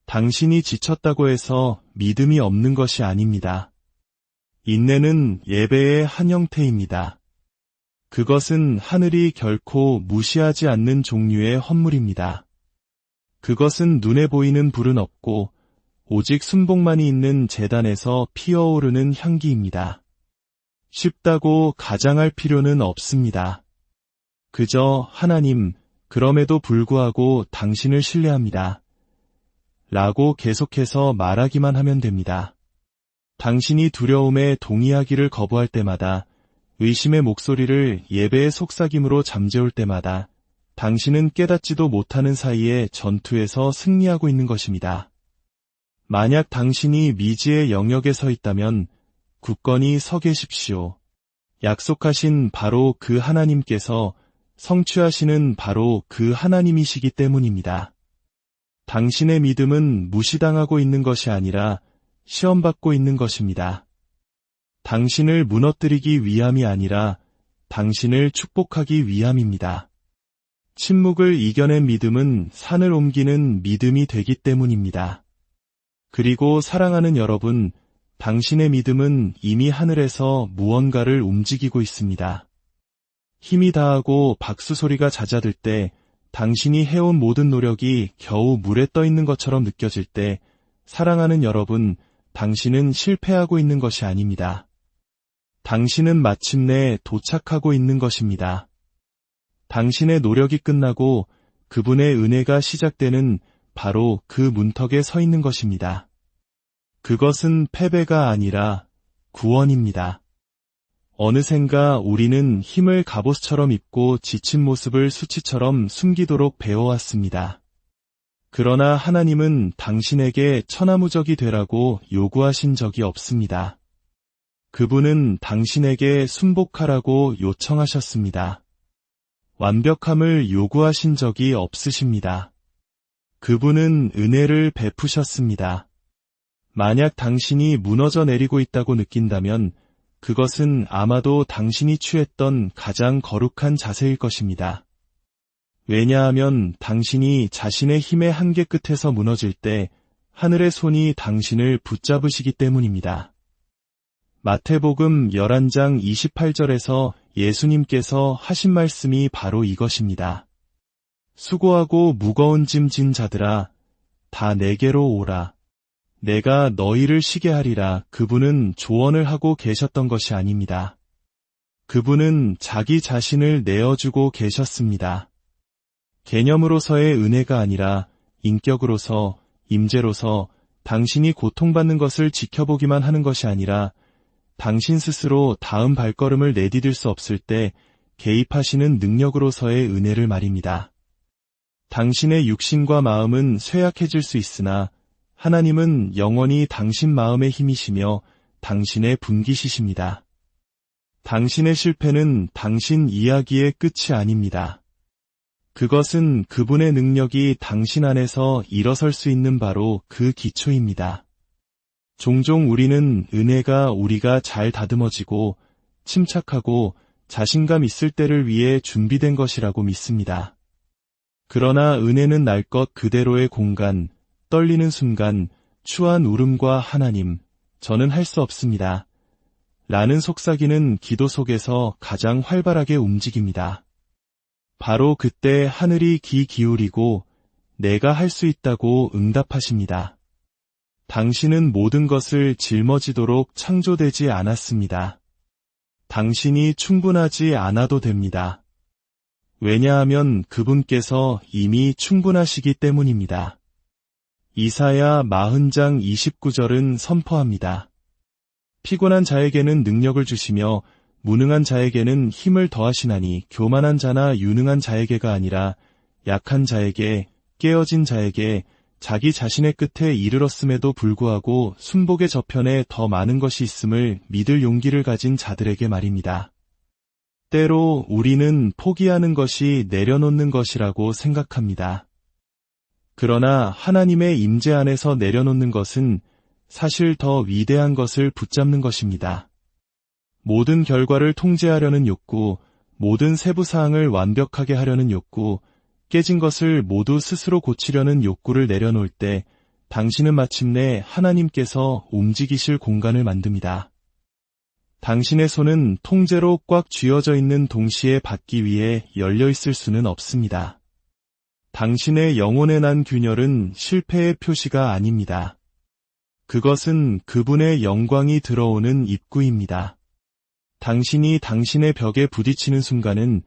당신이 지쳤다고 해서 믿음이 없는 것이 아닙니다. 인내는 예배의 한 형태입니다. 그것은 하늘이 결코 무시하지 않는 종류의 헌물입니다. 그것은 눈에 보이는 불은 없고 오직 순복만이 있는 제단에서 피어오르는 향기입니다. 쉽다고 가장할 필요는 없습니다. 그저 하나님, 그럼에도 불구하고 당신을 신뢰합니다. 라고 계속해서 말하기만 하면 됩니다. 당신이 두려움에 동의하기를 거부할 때마다 의심의 목소리를 예배의 속삭임으로 잠재울 때마다 당신은 깨닫지도 못하는 사이에 전투에서 승리하고 있는 것입니다. 만약 당신이 미지의 영역에 서 있다면 굳건히 서 계십시오. 약속하신 바로 그 하나님께서 성취하시는 바로 그 하나님이시기 때문입니다. 당신의 믿음은 무시당하고 있는 것이 아니라 시험받고 있는 것입니다. 당신을 무너뜨리기 위함이 아니라 당신을 축복하기 위함입니다. 침묵을 이겨낸 믿음은 산을 옮기는 믿음이 되기 때문입니다. 그리고 사랑하는 여러분, 당신의 믿음은 이미 하늘에서 무언가를 움직이고 있습니다. 힘이 다하고 박수 소리가 잦아들 때 당신이 해온 모든 노력이 겨우 물에 떠 있는 것처럼 느껴질 때 사랑하는 여러분, 당신은 실패하고 있는 것이 아닙니다. 당신은 마침내 도착하고 있는 것입니다. 당신의 노력이 끝나고 그분의 은혜가 시작되는 바로 그 문턱에 서 있는 것입니다. 그것은 패배가 아니라 구원입니다. 어느샌가 우리는 힘을 갑옷처럼 입고 지친 모습을 수치처럼 숨기도록 배워왔습니다. 그러나 하나님은 당신에게 천하무적이 되라고 요구하신 적이 없습니다. 그분은 당신에게 순복하라고 요청하셨습니다. 완벽함을 요구하신 적이 없으십니다. 그분은 은혜를 베푸셨습니다. 만약 당신이 무너져 내리고 있다고 느낀다면 그것은 아마도 당신이 취했던 가장 거룩한 자세일 것입니다. 왜냐하면 당신이 자신의 힘의 한계 끝에서 무너질 때 하늘의 손이 당신을 붙잡으시기 때문입니다. 마태복음 11장 28절에서 예수님께서 하신 말씀이 바로 이것입니다. 수고하고 무거운 짐 진 자들아, 다 내게로 오라. 내가 너희를 쉬게 하리라. 그분은 조언을 하고 계셨던 것이 아닙니다. 그분은 자기 자신을 내어주고 계셨습니다. 개념으로서의 은혜가 아니라 인격으로서, 임재로서 당신이 고통받는 것을 지켜보기만 하는 것이 아니라 당신 스스로 다음 발걸음을 내디딜 수 없을 때 개입하시는 능력으로서의 은혜를 말입니다. 당신의 육신과 마음은 쇠약해질 수 있으나 하나님은 영원히 당신 마음의 힘이시며 당신의 분기시십니다. 당신의 실패는 당신 이야기의 끝이 아닙니다. 그것은 그분의 능력이 당신 안에서 일어설 수 있는 바로 그 기초입니다. 종종 우리는 은혜가 우리가 잘 다듬어지고 침착하고 자신감 있을 때를 위해 준비된 것이라고 믿습니다. 그러나 은혜는 날 것 그대로의 공간, 떨리는 순간, 추한 울음과 하나님, 저는 할 수 없습니다. 라는 속삭이는 기도 속에서 가장 활발하게 움직입니다. 바로 그때 하늘이 귀 기울이고 내가 할 수 있다고 응답하십니다. 당신은 모든 것을 짊어지도록 창조되지 않았습니다. 당신이 충분하지 않아도 됩니다. 왜냐하면 그분께서 이미 충분하시기 때문입니다. 이사야 40장 29절은 선포합니다. 피곤한 자에게는 능력을 주시며 무능한 자에게는 힘을 더하시나니 교만한 자나 유능한 자에게가 아니라 약한 자에게, 깨어진 자에게, 자기 자신의 끝에 이르렀음에도 불구하고 순복의 저편에 더 많은 것이 있음을 믿을 용기를 가진 자들에게 말입니다. 때로 우리는 포기하는 것이 내려놓는 것이라고 생각합니다. 그러나 하나님의 임재 안에서 내려놓는 것은 사실 더 위대한 것을 붙잡는 것입니다. 모든 결과를 통제하려는 욕구, 모든 세부 사항을 완벽하게 하려는 욕구, 깨진 것을 모두 스스로 고치려는 욕구를 내려놓을 때 당신은 마침내 하나님께서 움직이실 공간을 만듭니다. 당신의 손은 통제로 꽉 쥐어져 있는 동시에 받기 위해 열려 있을 수는 없습니다. 당신의 영혼에 난 균열은 실패의 표시가 아닙니다. 그것은 그분의 영광이 들어오는 입구입니다. 당신이 당신의 벽에 부딪히는 순간은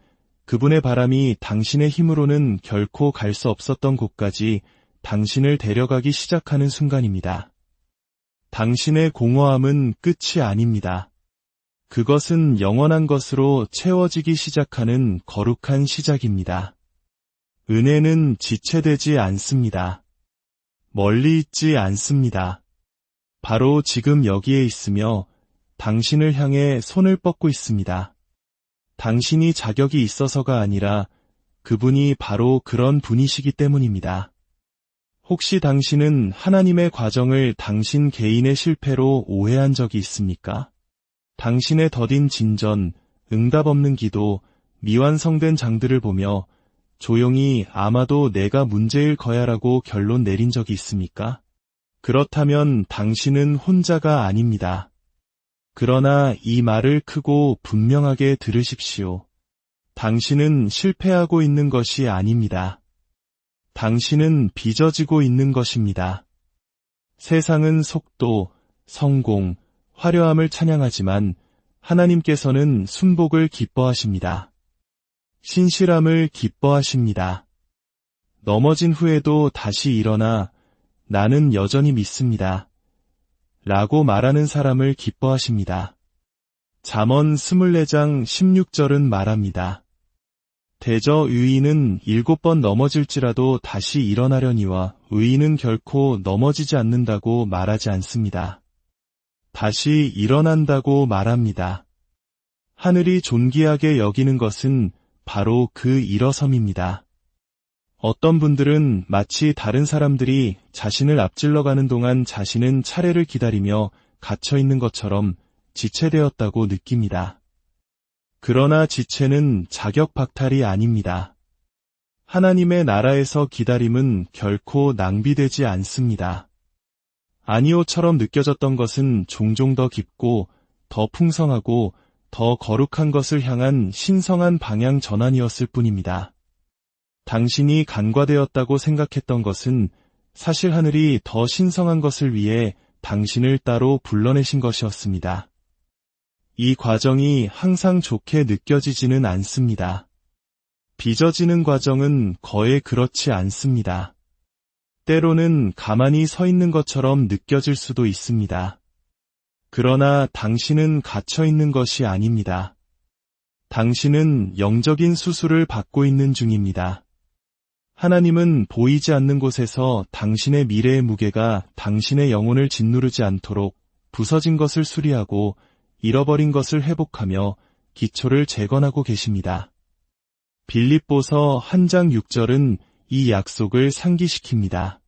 그분의 바람이 당신의 힘으로는 결코 갈 수 없었던 곳까지 당신을 데려가기 시작하는 순간입니다. 당신의 공허함은 끝이 아닙니다. 그것은 영원한 것으로 채워지기 시작하는 거룩한 시작입니다. 은혜는 지체되지 않습니다. 멀리 있지 않습니다. 바로 지금 여기에 있으며 당신을 향해 손을 뻗고 있습니다. 당신이 자격이 있어서가 아니라 그분이 바로 그런 분이시기 때문입니다. 혹시 당신은 하나님의 과정을 당신 개인의 실패로 오해한 적이 있습니까? 당신의 더딘 진전, 응답 없는 기도, 미완성된 장들을 보며 조용히 아마도 내가 문제일 거야라고 결론 내린 적이 있습니까? 그렇다면 당신은 혼자가 아닙니다. 그러나 이 말을 크고 분명하게 들으십시오. 당신은 실패하고 있는 것이 아닙니다. 당신은 빚어지고 있는 것입니다. 세상은 속도, 성공, 화려함을 찬양하지만 하나님께서는 순복을 기뻐하십니다. 신실함을 기뻐하십니다. 넘어진 후에도 다시 일어나 나는 여전히 믿습니다. 라고 말하는 사람을 기뻐하십니다. 잠언 24장 16절은 말합니다. 대저 의인은 7번 넘어질지라도 다시 일어나려니와 의인은 결코 넘어지지 않는다고 말하지 않습니다. 다시 일어난다고 말합니다. 하늘이 존귀하게 여기는 것은 바로 그 일어섬입니다. 어떤 분들은 마치 다른 사람들이 자신을 앞질러가는 동안 자신은 차례를 기다리며 갇혀있는 것처럼 지체되었다고 느낍니다. 그러나 지체는 자격 박탈이 아닙니다. 하나님의 나라에서 기다림은 결코 낭비되지 않습니다. 아니오처럼 느껴졌던 것은 종종 더 깊고 더 풍성하고 더 거룩한 것을 향한 신성한 방향 전환이었을 뿐입니다. 당신이 간과되었다고 생각했던 것은 사실 하늘이 더 신성한 것을 위해 당신을 따로 불러내신 것이었습니다. 이 과정이 항상 좋게 느껴지지는 않습니다. 빚어지는 과정은 거의 그렇지 않습니다. 때로는 가만히 서 있는 것처럼 느껴질 수도 있습니다. 그러나 당신은 갇혀 있는 것이 아닙니다. 당신은 영적인 수술을 받고 있는 중입니다. 하나님은 보이지 않는 곳에서 당신의 미래의 무게가 당신의 영혼을 짓누르지 않도록 부서진 것을 수리하고 잃어버린 것을 회복하며 기초를 재건하고 계십니다. 빌립보서 1장 6절은 이 약속을 상기시킵니다.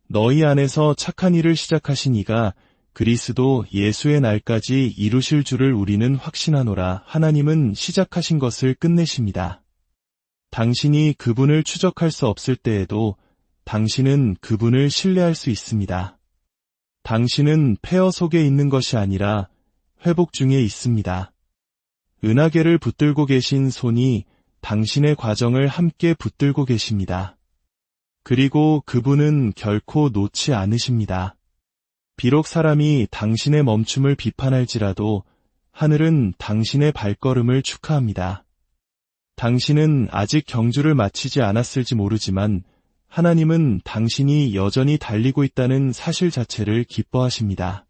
너희 안에서 착한 일을 시작하신 이가 그리스도 예수의 날까지 이루실 줄을 우리는 확신하노라. 하나님은 시작하신 것을 끝내십니다. 당신이 그분을 추적할 수 없을 때에도 당신은 그분을 신뢰할 수 있습니다. 당신은 폐허 속에 있는 것이 아니라 회복 중에 있습니다. 은하계를 붙들고 계신 손이 당신의 과정을 함께 붙들고 계십니다. 그리고 그분은 결코 놓지 않으십니다. 비록 사람이 당신의 멈춤을 비판할지라도 하늘은 당신의 발걸음을 축하합니다. 당신은 아직 경주를 마치지 않았을지 모르지만 하나님은 당신이 여전히 달리고 있다는 사실 자체를 기뻐하십니다.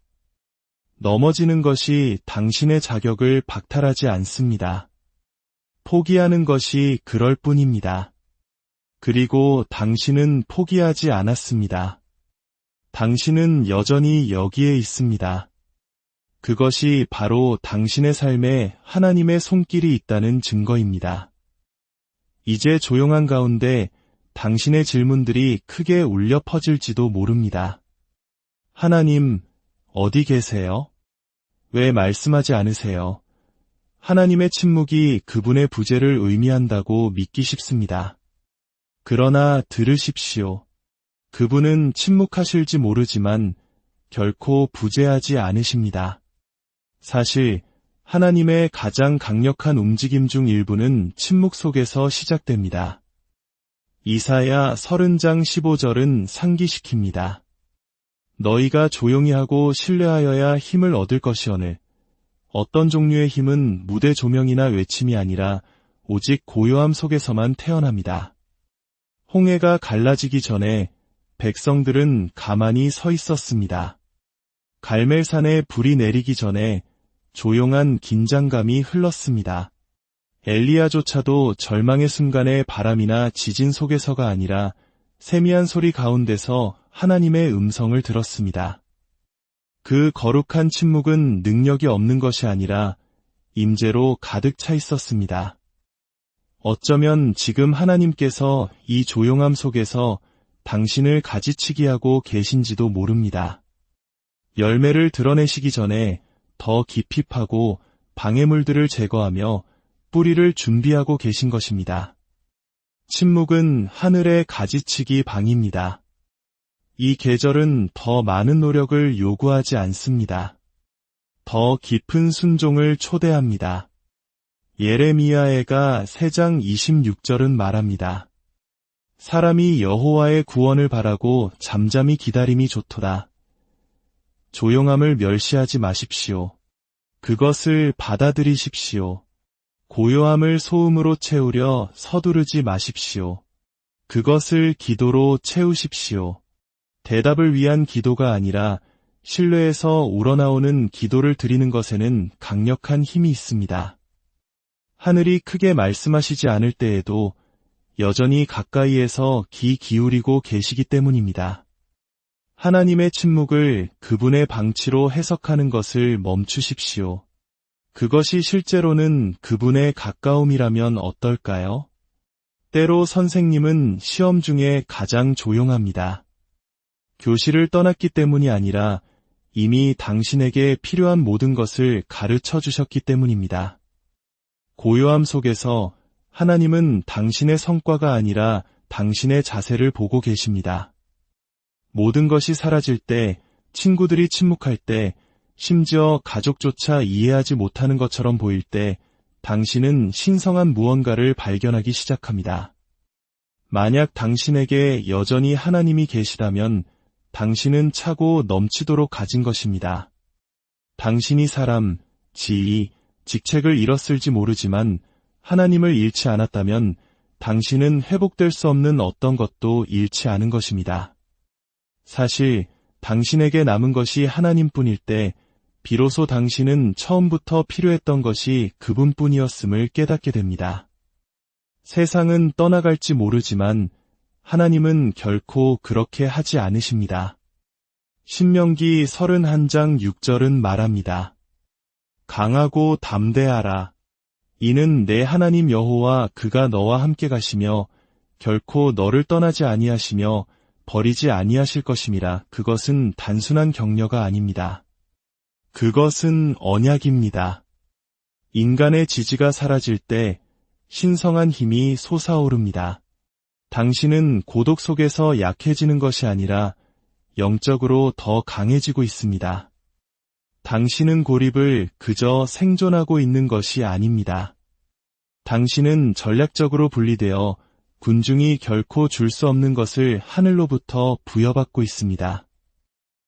넘어지는 것이 당신의 자격을 박탈하지 않습니다. 포기하는 것이 그럴 뿐입니다. 그리고 당신은 포기하지 않았습니다. 당신은 여전히 여기에 있습니다. 그것이 바로 당신의 삶에 하나님의 손길이 있다는 증거입니다. 이제 조용한 가운데 당신의 질문들이 크게 울려 퍼질지도 모릅니다. 하나님, 어디 계세요? 왜 말씀하지 않으세요? 하나님의 침묵이 그분의 부재를 의미한다고 믿기 쉽습니다. 그러나 들으십시오. 그분은 침묵하실지 모르지만 결코 부재하지 않으십니다. 사실 하나님의 가장 강력한 움직임 중 일부는 침묵 속에서 시작됩니다. 이사야 30장 15절은 상기시킵니다. 너희가 조용히 하고 신뢰하여야 힘을 얻을 것이오늘. 어떤 종류의 힘은 무대 조명이나 외침이 아니라 오직 고요함 속에서만 태어납니다. 홍해가 갈라지기 전에 백성들은 가만히 서 있었습니다. 갈멜산에 불이 내리기 전에 조용한 긴장감이 흘렀습니다. 엘리야조차도 절망의 순간에 바람이나 지진 속에서가 아니라 세미한 소리 가운데서 하나님의 음성을 들었습니다. 그 거룩한 침묵은 능력이 없는 것이 아니라 임재로 가득 차 있었습니다. 어쩌면 지금 하나님께서 이 조용함 속에서 당신을 가지치기 하고 계신지도 모릅니다. 열매를 드러내시기 전에 더 깊이 파고 방해물들을 제거하며 뿌리를 준비하고 계신 것입니다. 침묵은 하늘의 가지치기 방입니다. 이 계절은 더 많은 노력을 요구하지 않습니다. 더 깊은 순종을 초대합니다. 예레미야애가 3장 26절은 말합니다. 사람이 여호와의 구원을 바라고 잠잠히 기다림이 좋도다. 조용함을 멸시하지 마십시오. 그것을 받아들이십시오. 고요함을 소음으로 채우려 서두르지 마십시오. 그것을 기도로 채우십시오. 대답을 위한 기도가 아니라 신뢰에서 우러나오는 기도를 드리는 것에는 강력한 힘이 있습니다. 하늘이 크게 말씀하시지 않을 때에도 여전히 가까이에서 귀 기울이고 계시기 때문입니다. 하나님의 침묵을 그분의 방치로 해석하는 것을 멈추십시오. 그것이 실제로는 그분의 가까움이라면 어떨까요? 때로 선생님은 시험 중에 가장 조용합니다. 교실을 떠났기 때문이 아니라 이미 당신에게 필요한 모든 것을 가르쳐 주셨기 때문입니다. 고요함 속에서 하나님은 당신의 성과가 아니라 당신의 자세를 보고 계십니다. 모든 것이 사라질 때, 친구들이 침묵할 때, 심지어 가족조차 이해하지 못하는 것처럼 보일 때, 당신은 신성한 무언가를 발견하기 시작합니다. 만약 당신에게 여전히 하나님이 계시다면 당신은 차고 넘치도록 가진 것입니다. 당신이 사람, 지위, 직책을 잃었을지 모르지만 하나님을 잃지 않았다면 당신은 회복될 수 없는 어떤 것도 잃지 않은 것입니다. 사실 당신에게 남은 것이 하나님뿐일 때 비로소 당신은 처음부터 필요했던 것이 그분뿐이었음을 깨닫게 됩니다. 세상은 떠나갈지 모르지만 하나님은 결코 그렇게 하지 않으십니다. 신명기 31장 6절은 말합니다. 강하고 담대하라. 이는 내 하나님 여호와 그가 너와 함께 가시며 결코 너를 떠나지 아니하시며 버리지 아니하실 것임이라. 그것은 단순한 격려가 아닙니다. 그것은 언약입니다. 인간의 지지가 사라질 때 신성한 힘이 솟아오릅니다. 당신은 고독 속에서 약해지는 것이 아니라 영적으로 더 강해지고 있습니다. 당신은 고립을 그저 생존하고 있는 것이 아닙니다. 당신은 전략적으로 분리되어 군중이 결코 줄 수 없는 것을 하늘로부터 부여받고 있습니다.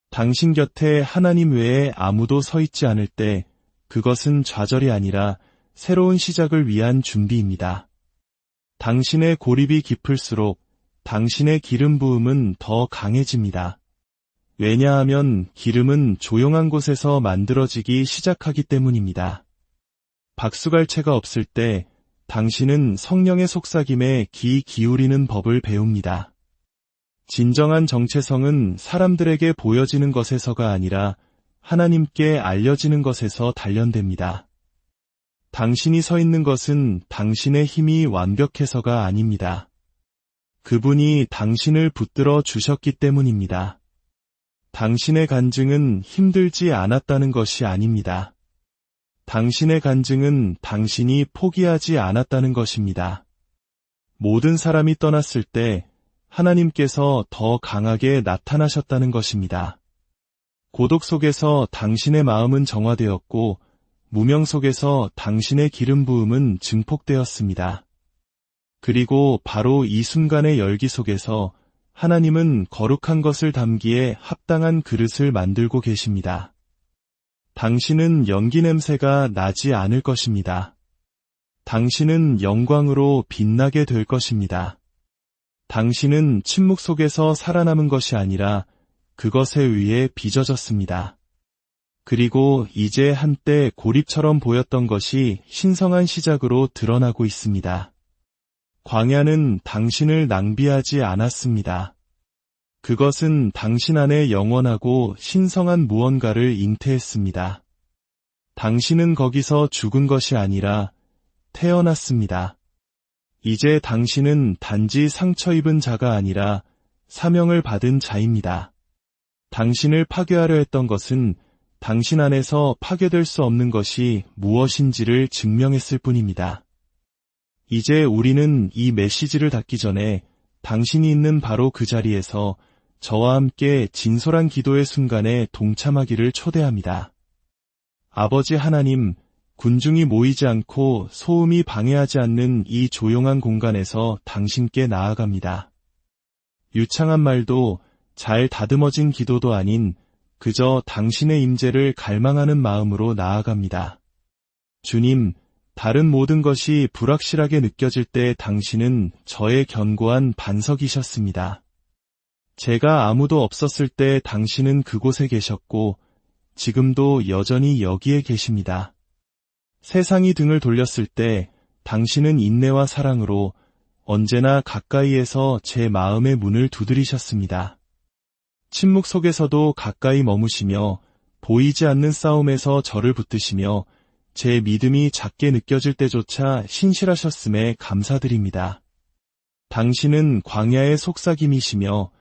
당신 곁에 하나님 외에 아무도 서 있지 않을 때 그것은 좌절이 아니라 새로운 시작을 위한 준비입니다. 당신의 고립이 깊을수록 당신의 기름 부음은 더 강해집니다. 왜냐하면 기름은 조용한 곳에서 만들어지기 시작하기 때문입니다. 박수갈채가 없을 때 당신은 성령의 속삭임에 귀 기울이는 법을 배웁니다. 진정한 정체성은 사람들에게 보여지는 것에서가 아니라 하나님께 알려지는 것에서 단련됩니다. 당신이 서 있는 것은 당신의 힘이 완벽해서가 아닙니다. 그분이 당신을 붙들어 주셨기 때문입니다. 당신의 간증은 힘들지 않았다는 것이 아닙니다. 당신의 간증은 당신이 포기하지 않았다는 것입니다. 모든 사람이 떠났을 때 하나님께서 더 강하게 나타나셨다는 것입니다. 고독 속에서 당신의 마음은 정화되었고 무명 속에서 당신의 기름 부음은 증폭되었습니다. 그리고 바로 이 순간의 열기 속에서 하나님은 거룩한 것을 담기에 합당한 그릇을 만들고 계십니다. 당신은 연기 냄새가 나지 않을 것입니다. 당신은 영광으로 빛나게 될 것입니다. 당신은 침묵 속에서 살아남은 것이 아니라 그것에 의해 빚어졌습니다. 그리고 이제 한때 고립처럼 보였던 것이 신성한 시작으로 드러나고 있습니다. 광야는 당신을 낭비하지 않았습니다. 그것은 당신 안에 영원하고 신성한 무언가를 잉태했습니다. 당신은 거기서 죽은 것이 아니라 태어났습니다. 이제 당신은 단지 상처 입은 자가 아니라 사명을 받은 자입니다. 당신을 파괴하려 했던 것은 당신 안에서 파괴될 수 없는 것이 무엇인지를 증명했을 뿐입니다. 이제 우리는 이 메시지를 닫기 전에 당신이 있는 바로 그 자리에서 저와 함께 진솔한 기도의 순간에 동참하기를 초대합니다. 아버지 하나님, 군중이 모이지 않고 소음이 방해하지 않는 이 조용한 공간에서 당신께 나아갑니다. 유창한 말도 잘 다듬어진 기도도 아닌 그저 당신의 임재를 갈망하는 마음으로 나아갑니다. 주님, 다른 모든 것이 불확실하게 느껴질 때 당신은 저의 견고한 반석이셨습니다. 제가 아무도 없었을 때 당신은 그곳에 계셨고 지금도 여전히 여기에 계십니다. 세상이 등을 돌렸을 때 당신은 인내와 사랑으로 언제나 가까이에서 제 마음의 문을 두드리셨습니다. 침묵 속에서도 가까이 머무시며 보이지 않는 싸움에서 저를 붙드시며 제 믿음이 작게 느껴질 때조차 신실하셨음에 감사드립니다. 당신은 광야의 속삭임이시며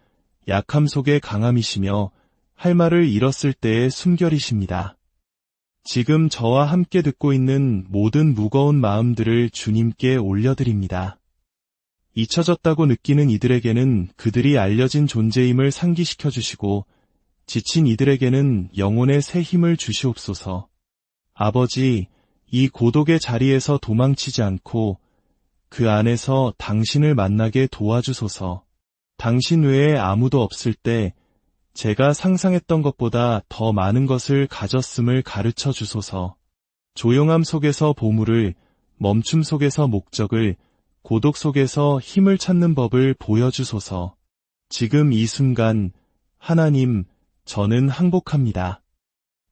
약함 속의 강함이시며 할 말을 잃었을 때의 숨결이십니다. 지금 저와 함께 듣고 있는 모든 무거운 마음들을 주님께 올려드립니다. 잊혀졌다고 느끼는 이들에게는 그들이 알려진 존재임을 상기시켜 주시고 지친 이들에게는 영혼의 새 힘을 주시옵소서. 아버지, 이 고독의 자리에서 도망치지 않고 그 안에서 당신을 만나게 도와주소서. 당신 외에 아무도 없을 때 제가 상상했던 것보다 더 많은 것을 가졌음을 가르쳐 주소서. 조용함 속에서 보물을, 멈춤 속에서 목적을, 고독 속에서 힘을 찾는 법을 보여주소서. 지금 이 순간, 하나님, 저는 항복합니다.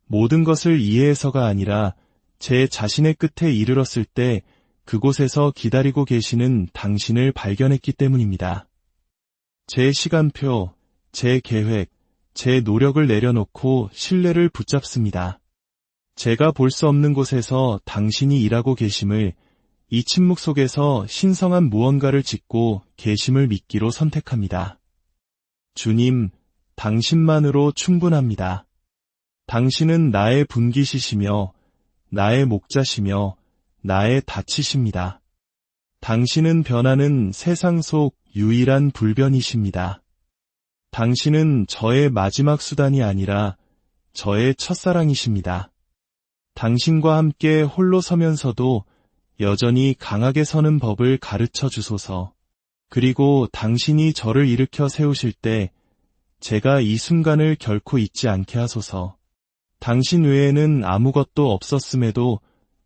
모든 것을 이해해서가 아니라 제 자신의 끝에 이르렀을 때 그곳에서 기다리고 계시는 당신을 발견했기 때문입니다. 제 시간표, 제 계획, 제 노력을 내려놓고 신뢰를 붙잡습니다. 제가 볼 수 없는 곳에서 당신이 일하고 계심을, 이 침묵 속에서 신성한 무언가를 짓고 계심을 믿기로 선택합니다. 주님, 당신만으로 충분합니다. 당신은 나의 분깃이시며 나의 목자시며 나의 닻이십니다. 당신은 변하는 세상 속 유일한 불변이십니다. 당신은 저의 마지막 수단이 아니라 저의 첫사랑이십니다. 당신과 함께 홀로 서면서도 여전히 강하게 서는 법을 가르쳐 주소서. 그리고 당신이 저를 일으켜 세우실 때 제가 이 순간을 결코 잊지 않게 하소서. 당신 외에는 아무것도 없었음에도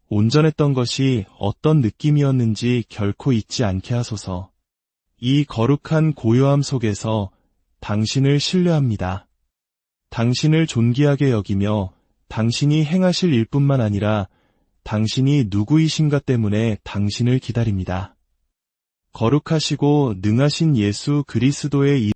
온전했던 것이 어떤 느낌이었는지 결코 잊지 않게 하소서. 이 거룩한 고요함 속에서 당신을 신뢰합니다. 당신을 존귀하게 여기며 당신이 행하실 일뿐만 아니라 당신이 누구이신가 때문에 당신을 기다립니다. 거룩하시고 능하신 예수 그리스도의